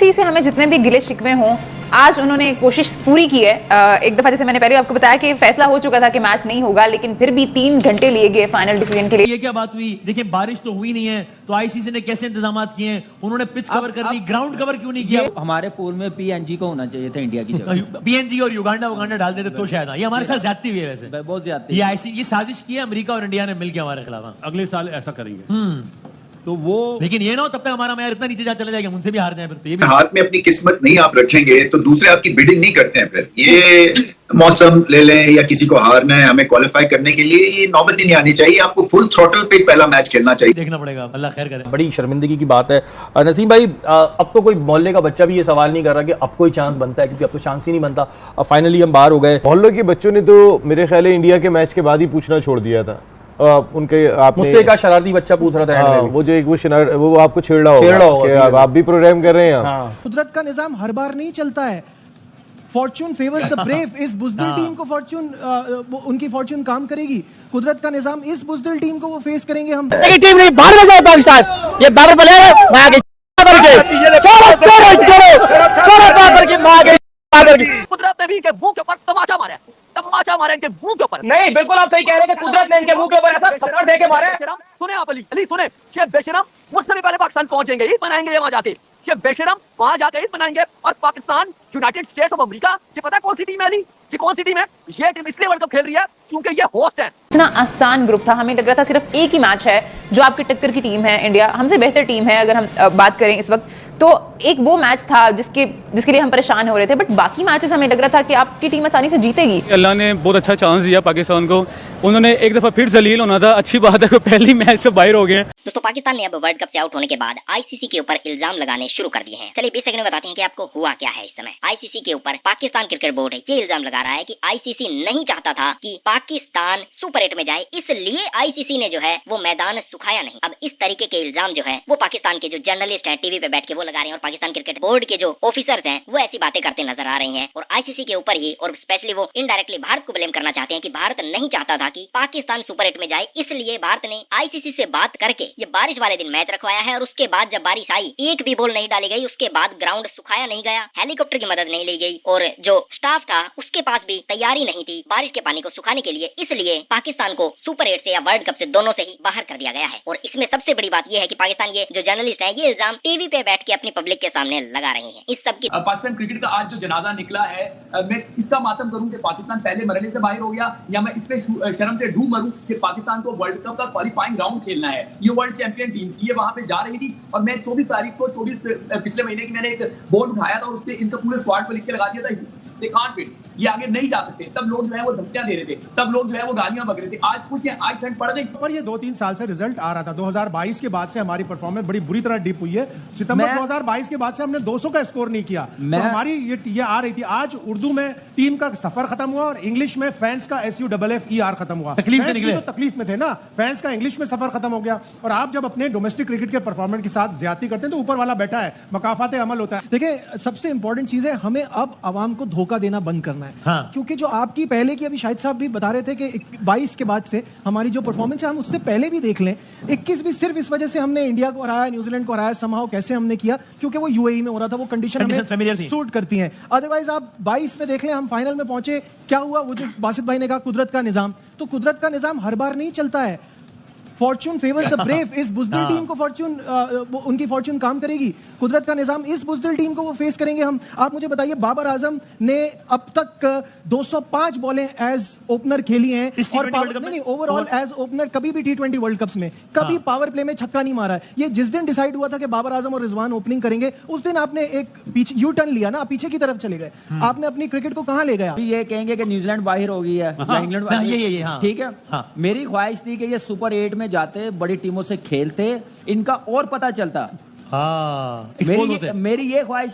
ICC से हमें जितने भी गिले शिकवे हों, आज उन्होंने कोशिश पूरी की है। एक दफा जैसे मैंने पहले आपको बताया कि फैसला हो चुका था कि मैच नहीं होगा, लेकिन फिर भी 3 घंटे लिए गए फाइनल डिसीजन के लिए। ये क्या बात हुई? देखिए बारिश तो हुई नहीं है, तो आईसीसी ने कैसे इंतजाम किए हैं? उन्होंने पिच कवर कर ली, ग्राउंड कवर क्यों नहीं किया? हमारे पूल में पीएनजी को होना चाहिए था इंडिया की जगह। पीएनजी और युगांडा डाल देते तो शायद। ये हमारे साथ ज्यादती हुई है वैसे, बहुत ज्यादा। ये साजिश की है अमेरिका और इंडिया ने मिलकर हमारे खिलाफ। अगले साल ऐसा करेंगे तो वो, लेकिन ये ना हो तब तक हमारा मैच इतना नीचे चला जाएगा, उनसे भी हार जाए फिर तो। ये भी हाथ में अपनी किस्मत नहीं आप रखेंगे तो दूसरे आपकी बिडिंग नहीं करते हैं। फिर ये मौसम ले लें या किसी को हारना है, हमें क्वालिफाई करने के लिए ये नौबत ही नहीं आनी चाहिए। आपको फुल थ्रॉटल पे पहला मैच खेलना चाहिए। देखना पड़ेगा, अल्लाह खैर करे। बड़ी शर्मिंदगी की बात है। नसीम भाई, अब तो कोई मोहल्ले का बच्चा भी ये सवाल नहीं कर रहा कि अब कोई चांस बनता है, क्योंकि अब तो चांस ही नहीं बनता। अब फाइनली हम बाहर हो गए। मोहल्लों के बच्चों ने तो मेरे ख्याल है इंडिया के मैच के बाद ही पूछना छोड़ दिया था। उनके मुझसे एक शरारती बच्चा पूछ रहा था, वो जो एक वो आपको छेड़ रहा होगा, आप भी प्रोग्राम कर रहे हैं। कुदरत का निजाम हर बार नहीं चलता है। Fortune favours the brave. इस बुजदिल टीम को उनकी फॉर्चून काम करेगी। कुदरत का निजाम इस बुजदिल टीम को वो फेस करेंगे हम। टीम नहीं, बाहर में जाए पाकिस्तान। ये बाबर प्लेयर है, मां के कुदरत ने भी इनके मुंह के ऊपर तमाचा मारा, तमाचा मारा इनके मुंह के ऊपर। नहीं, बिल्कुल आप सही कह रहे हैं कि कुदरत ने इनके मुंह के ऊपर ऐसा थप्पड़ दे के मारा है। सुने आप अली सुने, ये बेशरम मुझसे भी पहले पाकिस्तान पहुंचेंगे, ईद मनाएंगे वहां जाके। ये बेशरम वहां जाके ईद मनाएंगे और Pakistan United states of America, ये पता है कौन सी टीम है अली? ये कौन सी टीम है? ये टीम इसलिए वर्ल्ड कप खेल रही है क्योंकि ये होस्ट है। इतना आसान ग्रुप था, हमें लग रहा था सिर्फ एक ही मैच है जो आपकी टक्कर की टीम है। इंडिया हमसे बेहतर टीम है अगर हम बात करें इस वक्त, तो एक वो मैच था जिसके लिए हम परेशान हो रहे थे। बट बाकी मैचेस हमें लग रहा था कि आपकी टीम आसानी से जीतेगी। अल्लाह ने बहुत अच्छा चांस दिया पाकिस्तान को। उन्होंने एक दफा फिर जलील होना था। अच्छी बात है कि पहली मैच से बाहर हो गए। दोस्तों, पाकिस्तान ने अब वर्ल्ड कप से आउट होने के बाद आईसीसी के ऊपर इल्जाम लगाने शुरू कर दिए हैं। चलिए 20 सेकंड में बताते हैं कि आपको हुआ क्या है। इस समय आईसीसी के ऊपर पाकिस्तान क्रिकेट बोर्ड ये इल्जाम लगा रहा है कि आईसीसी नहीं चाहता था कि पाकिस्तान सुपर 8 में जाए, इसलिए आईसीसी ने जो है वो मैदान सुखाया नहीं। अब इस तरीके के इल्जाम जो है वो पाकिस्तान के जो जर्नलिस्ट है टीवी पे बैठ के वो लगा रहे हैं, और पाकिस्तान क्रिकेट बोर्ड के जो ऑफिसर्स हैं वो ऐसी बातें करते नजर आ रहे हैं। और आईसीसी के ऊपर ही, और स्पेशली वो इनडायरेक्टली भारत को ब्लेम करना चाहते हैं कि भारत नहीं चाहता था कि पाकिस्तान सुपर 8 में जाए, इसलिए भारत ने आईसीसी से बात करके ये बारिश वाले दिन मैच रखवाया है। और उसके बाद जब बारिश आई, एक भी बॉल नहीं डाली गई, उसके बाद ग्राउंड सुखाया नहीं गया, हेलीकॉप्टर की मदद नहीं ली गई, और जो स्टाफ था उसके पास भी तैयारी नहीं थी बारिश के पानी को सुखाने के लिए। इसलिए पाकिस्तान को सुपर 8 से या वर्ल्ड कप से दोनों से ही बाहर कर दिया गया है। और इसमें सबसे बड़ी बात यह है कि पाकिस्तान ये जो जर्नलिस्ट है ये इल्जाम टीवी पे बैठ के अपनी पब्लिक के सामने लगा रहे हैं। इस सब की पाकिस्तान क्रिकेट का आज जो जनाजा निकला है, मैं इसका मातम करूं कि पाकिस्तान पहले मरहले से बाहर हो गया, या मैं इस पे शर्म से डूब मरूं कि पाकिस्तान को वर्ल्ड कप का क्वालिफाइंग राउंड खेलना है। ये वर्ल्ड चैंपियन टीम थी, ये वहां पे जा रही थी, और मैं 24 तारीख को पिछले महीने की मैंने एक बोर्ड उठाया था और उसपे इनके पूरे स्क्वाड को लिख के लगा दिया था दे कांट विन, ये आगे नहीं जा सकते। तब लोग जो है वो धमकियां दे रहे थे, तब लोग जो है वो गालियां बक रहे थे। आज कुछ आज ठंड पड़ गई। पर ये 2-3 साल से रिजल्ट आ रहा था। 2022 के बाद से हमारी परफॉर्मेंस बड़ी बुरी तरह डिप हुई है। सितंबर 2022 के बाद से हमने 200 का स्कोर नहीं किया, तो हमारी ये आ रही थी। आज उर्दू में टीम का सफर खत्म हुआ और इंग्लिश में फैंस का SUFFER खत्म हुआ। तकलीफ से निकले, तो तकलीफ में थे ना, फैंस का इंग्लिश में सफर खत्म हो गया। और आप जब अपने डोमेस्टिक क्रिकेट के परफॉर्मेंस के साथ ज्यादती करते हैं तो ऊपर वाला बैठा है, मकाफात अमल होता है। देखिए, सबसे इंपॉर्टेंट चीज है हमें अब आवाम को धोखा देना बंद करना है। हाँ। क्योंकि जो आपकी पहले की, अभी शाहिद साहब भी बता रहे थे कि 22 के बाद से हमारी जो परफॉर्मेंस है, हम उससे पहले भी देख लें, 21 भी सिर्फ इस वजह से हमने इंडिया को हराया, न्यूजीलैंड को हराया, समहाउ कैसे हमने किया, क्योंकि वो यूएई में हो रहा था, वो कंडीशन हमें सूट करती हैं। अदरवाइज आप 22 में देख लें, हम फाइनल में पहुंचे, क्या हुआ? वो जो बासित भाई ने कहा कुदरत का निजाम, तो कुदरत का निजाम हर बार नहीं चलता है। Fortune favours the brave. इस बुजदिल टीम को उनकी फॉर्चून काम करेगी। कुदरत का निजाम इस बुजदिल टीम को वो फेस करेंगे हम। आप मुझे बताइए, बाबर आजम ने अब तक 205 बॉलें एज ओपनर खेली हैं, और ओवरऑल एज ओपनर कभी भी T20 वर्ल्ड कप्स में कभी पावर प्ले में छक्का नहीं मारा है। ये जिस दिन डिसाइड हुआ था कि बाबर आजम और रिजवान ओपनिंग करेंगे, उस दिन आपने एक पीछे यू टर्न लिया ना, पीछे की तरफ चले गए। आपने अपनी क्रिकेट को कहां ले गया? ये कहेंगे कि न्यूजीलैंड बाहर हो गई है, इंग्लैंड बाहर, ठीक है। मेरी ख्वाहिश थी कि ये सुपर 8 में जाते, बड़ी टीमों से खेलते, इनका और पता चलता। मेरी ये ख्वाहिश,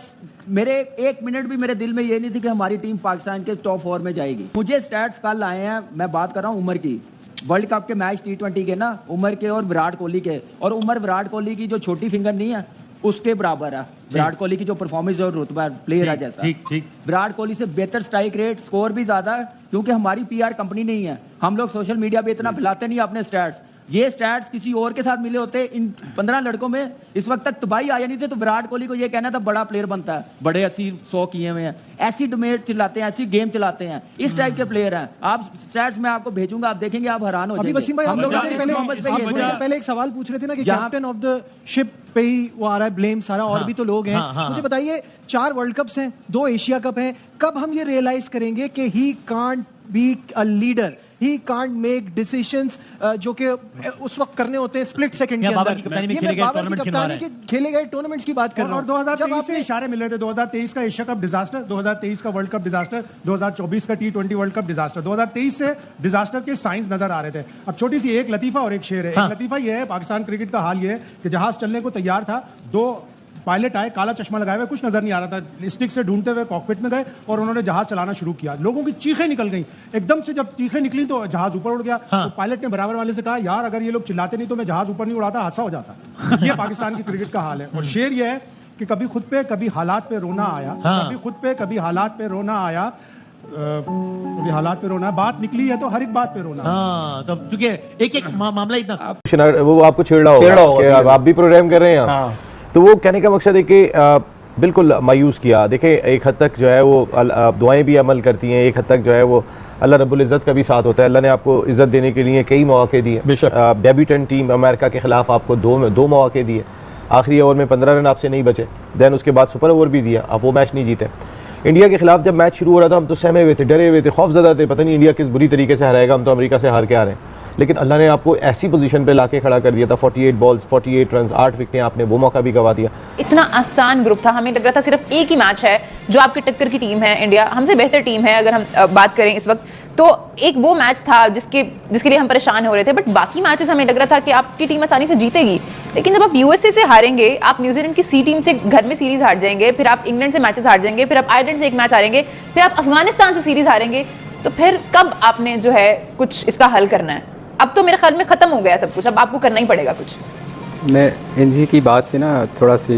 मेरे 1 मिनट भी मेरे दिल में ये नहीं थी कि हमारी टीम पाकिस्तान के टॉप 4 में जाएगी। मुझे स्टैट्स कल आए हैं, मैं बात कर रहा हूँ उमर की, वर्ल्ड कप के मैच T20 के ना, उमर के और विराट कोहली के, और उमर विराट कोहली की जो छोटी फिंगर नहीं है उसके बराबर है। विराट कोहली की जो परफॉर्मेंस और रुतबा प्लेयर है जैसा, ठीक विराट कोहली से बेहतर स्ट्राइक रेट, स्कोर भी ज्यादा है, क्योंकि हमारी PR कंपनी नहीं है। हम लोग सोशल मीडिया पे इतना फैलाते नहीं अपने स्टैट्स। ये स्टैट्स किसी और के साथ मिले होते इन 15 लड़कों में इस वक्त तक तबाही आया नहीं थे। तो विराट कोहली को ये कहना था बड़ा प्लेयर बनता है, बड़े 80-100 किए हुए हैं, ऐसी डोमेट चलाते हैं, ऐसी गेम चलाते हैं, इस टाइप के प्लेयर हैं। आप स्टैट्स में आपको भेजूंगा, आप देखेंगे, आप हैरान हो जाएंगे। वसीम भाई, आप लोग पहले एक सवाल पूछ रहे थे ना कि कैप्टन ऑफ द शिप पे ही वो आ रहा है ब्लेम सारा, और भी तो लोग हैं। मुझे बताइए, 4 वर्ल्ड कप्स हैं, 2 एशिया कप हैं, कब हम ये रियलाइज करेंगे कि he can't be a leader, he can't make decisions जो कि उस वक्त करने होते हैं स्प्लिट सेकंड के अंदर। बाबर की कप्तानी खेले गए टूर्नामेंट्स की बात कर रहा हूं। और 2023 से इशारे मिल रहे थे, 2023 का एशिया कप डिजास्टर, 2023 का वर्ल्ड कप डिजास्टर, 2024 का T20 वर्ल्ड कप डिजास्टर, 2023 से डिजास्टर के साइंस नजर आ रहे थे। अब छोटी सी एक लतीफा और एक शेर है। एक लतीफा ये है, पाकिस्तान क्रिकेट का हाल ये है कि जहाज चलने को तैयार था, 2 पायलट आए, काला चश्मा लगाए हुए, कुछ नजर नहीं आ रहा था, स्टिक से ढूंढते हुए कॉकपिट में गए और उन्होंने जहाज चलाना शुरू किया। लोगों की चीखें निकल गई, एकदम से जब चीखें निकली तो जहाज ऊपर उड़ गया। तो पायलट ने बराबर वाले से कहा, यार अगर ये लोग चिल्लाते नहीं तो मैं जहाज ऊपर नहीं उड़ाता, हादसा हो जाता। ये पाकिस्तान की क्रिकेट का हाल है। और शेर ये है कि कभी खुद पे कभी हालात पे रोना आया, कभी खुद पे कभी हालात पे रोना आया, कभी हालात पे रोना, बात निकली है तो हर एक बात पे रोना। हाँ, तो क्योंकि एक मामला इतना वो आपको छेड़ा होगा, आप भी प्रोग्राम कर रहे हैं। तो वो कहने का मकसद है कि बिल्कुल मायूस किया। देखें, एक हद तक जो है वो दुआएं भी अमल करती हैं, एक हद तक जो है वो अल्लाह रब्बुल इज़्ज़त का भी साथ होता है। अल्लाह ने आपको इज़्ज़त देने के लिए कई मौके दिए। डेब्यूटेंट टीम अमेरिका के खिलाफ आपको दो मौके दिए, आखिरी ओवर में 15 रन आपसे नहीं बचे, देन उसके बाद सुपर ओवर भी दिया, आप वो मैच नहीं जीते। इंडिया के खिलाफ जब मैच शुरू हो रहा था हम तो सहमे हुए थे, डरे हुए थे, खौफज़दा थे, पता नहीं इंडिया किस बुरी तरीके से हराएगा, हम तो अमेरिका से हार के आ रहे हैं। लेकिन अल्लाह ने आपको ऐसी पोजीशन पे लाके खड़ा कर दिया था, 48 बॉल्स 48 रन 8 विकेटें, आपने वो मौका भी गवा दिया। इतना आसान ग्रुप था, हमें लग रहा था सिर्फ एक ही मैच है जो आपकी टक्कर की टीम है, इंडिया हमसे बेहतर टीम है अगर हम बात करें इस वक्त, तो एक वो मैच था जिसके लिए हम परेशान हो रहे थे। बट बाकी मैचेस हमें लग रहा था कि आपकी टीम आसानी से जीतेगी। लेकिन जब आप यूएसए से हारेंगे, आप न्यूजीलैंड की सी टीम से घर में सीरीज हार जाएंगे, फिर आप इंग्लैंड से मैचेस हार जाएंगे, फिर आप आयरलैंड से एक मैच हारेंगे, फिर आप अफगानिस्तान से सीरीज हारेंगे, तो फिर कब आपने जो है कुछ इसका हल करना है? अब तो मेरे ख्याल में खत्म हो गया सब कुछ, अब आपको करना ही पड़ेगा कुछ। मैं इंजी की बात पे ना थोड़ा सी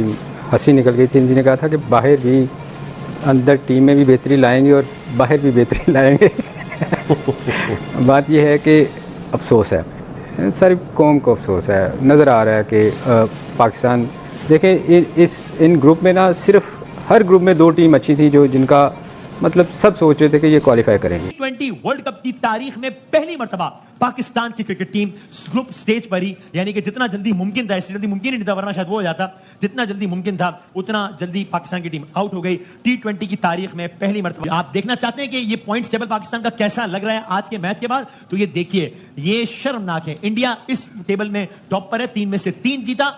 हंसी निकल गई थी। इंजी ने कहा था कि बाहर भी, अंदर टीम में भी बेहतरी लाएंगे और बाहर भी बेहतरी लाएंगे। बात यह है कि अफसोस है, सारी कौम को अफसोस है। नज़र आ रहा है कि पाकिस्तान, देखें इन ग्रुप में ना सिर्फ हर ग्रुप में 2 टीम अच्छी थी जो जिनका मतलब सब सोच रहे थे कि ये क्वालिफाई करेंगे। T20 वर्ल्ड कप की तारीख में पहली मर्तबा पाकिस्तान की क्रिकेट टीम ग्रुप स्टेज पर ही, यानी कि जितना जल्दी मुमकिन था, इससे जल्दी मुमकिन ही नहीं था वरना शायद वो हो जाता, जितना जल्दी मुमकिन था उतना जल्दी पाकिस्तान की टीम आउट हो गई। T20 की तारीख में पहली मर्तबा। आप देखना चाहते हैं कि ये पॉइंट्स टेबल पाकिस्तान का कैसा लग रहा है आज के मैच के बाद, तो ये देखिए, ये शर्मनाक है। इंडिया इस टेबल में टॉप पर है, 3 में से 3 जीता।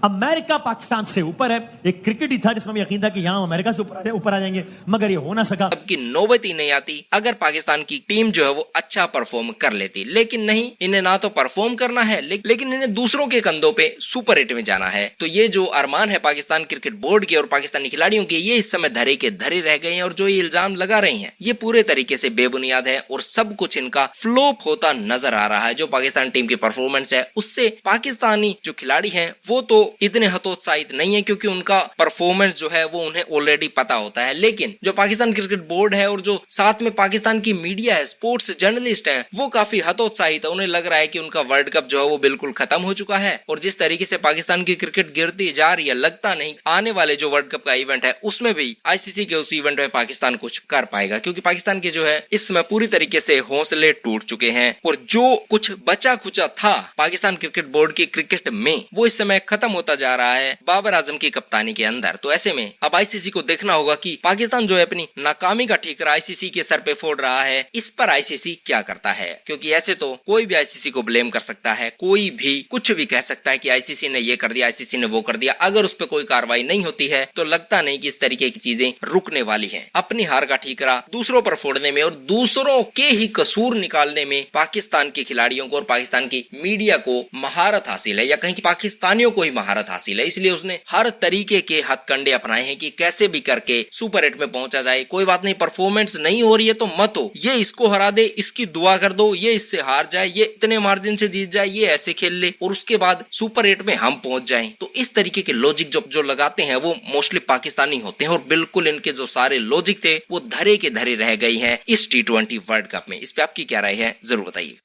अमेरिका पाकिस्तान से ऊपर है। एक क्रिकेट ही था जिसमें हमें यकीन था कि यहां अमेरिका से ऊपर आ जाएंगे, मगर ये हो ना सका। जबकि नौबत ही नहीं आती अगर पाकिस्तान की टीम जो है वो अच्छा परफॉर्म कर लेती, लेकिन नहीं, इन्हें ना तो परफॉर्म करना है लेकिन इन्हें दूसरों के कंधों पे सुपर 8 में जाना है। तो ये जो अरमान है पाकिस्तान क्रिकेट बोर्ड के और पाकिस्तानी खिलाड़ियों के, ये इस समय धरे के धरे रह गए हैं और जो ये इल्जाम लगा रहे हैं ये पूरे तरीके से बेबुनियाद है और सब कुछ इनका फ्लॉप होता नजर आ रहा है। जो पाकिस्तान टीम की परफॉर्मेंस है उससे पाकिस्तानी जो खिलाड़ी है वो तो इतने हतोत्साहित नहीं है, क्योंकि उनका परफॉर्मेंस जो है वो उन्हें ऑलरेडी पता होता है। लेकिन जो पाकिस्तान क्रिकेट बोर्ड है और जो साथ में पाकिस्तान की मीडिया है, स्पोर्ट्स जर्नलिस्ट है, वो काफी हतोत्साहित है। उन्हें लग रहा है कि उनका वर्ल्ड कप जो है वो बिल्कुल खत्म हो चुका है और जिस तरीके से पाकिस्तान की क्रिकेट गिरती जा रही है, लगता नहीं आने वाले जो वर्ल्ड कप का इवेंट है उसमें भी आईसीसी के उस इवेंट में पाकिस्तान कुछ कर पाएगा, क्योंकि पाकिस्तान के जो है इस समय पूरी तरीके से हौसले टूट चुके हैं और जो कुछ बचा खुचा था पाकिस्तान क्रिकेट बोर्ड की क्रिकेट में वो इस समय खत्म होता जा रहा है बाबर आजम की कप्तानी के अंदर। तो ऐसे में अब आईसीसी को देखना होगा कि पाकिस्तान जो है अपनी नाकामी का ठीकरा आईसीसी के सर पे फोड़ रहा है, इस पर आईसीसी क्या करता है, क्योंकि ऐसे तो कोई भी आईसीसी को ब्लेम कर सकता है, कोई भी कुछ भी कह सकता है कि आईसीसी ने ये कर दिया, आईसीसी ने वो कर दिया। अगर उस पर कोई कार्रवाई नहीं होती है तो लगता नहीं कि इस तरीके की चीजें रुकने वाली है। अपनी हार का ठीकरा दूसरों पर फोड़ने में और दूसरों के ही कसूर निकालने में पाकिस्तान के खिलाड़ियों को और पाकिस्तान की मीडिया को महारत हासिल है, या कहीं पाकिस्तानियों को ही महारत हासिल है। इसलिए उसने हर तरीके के हथकंडे अपनाए हैं कि कैसे भी करके सुपर 8 में पहुंचा जाए। कोई बात नहीं, परफॉर्मेंस नहीं हो रही है तो मत हो, ये इसको हरा दे, इसकी दुआ कर दो, ये इससे हार जाए, ये इतने मार्जिन से जीत जाए, ये ऐसे खेल ले और उसके बाद सुपर 8 में हम पहुंच जाएं। तो इस तरीके के लॉजिक जो लगाते हैं वो मोस्टली पाकिस्तानी होते हैं और बिल्कुल इनके जो सारे लॉजिक थे वो धरे के धरे रह गई हैं इस T20 वर्ल्ड कप में। इस पे आपकी क्या राय है, जरूर बताइए।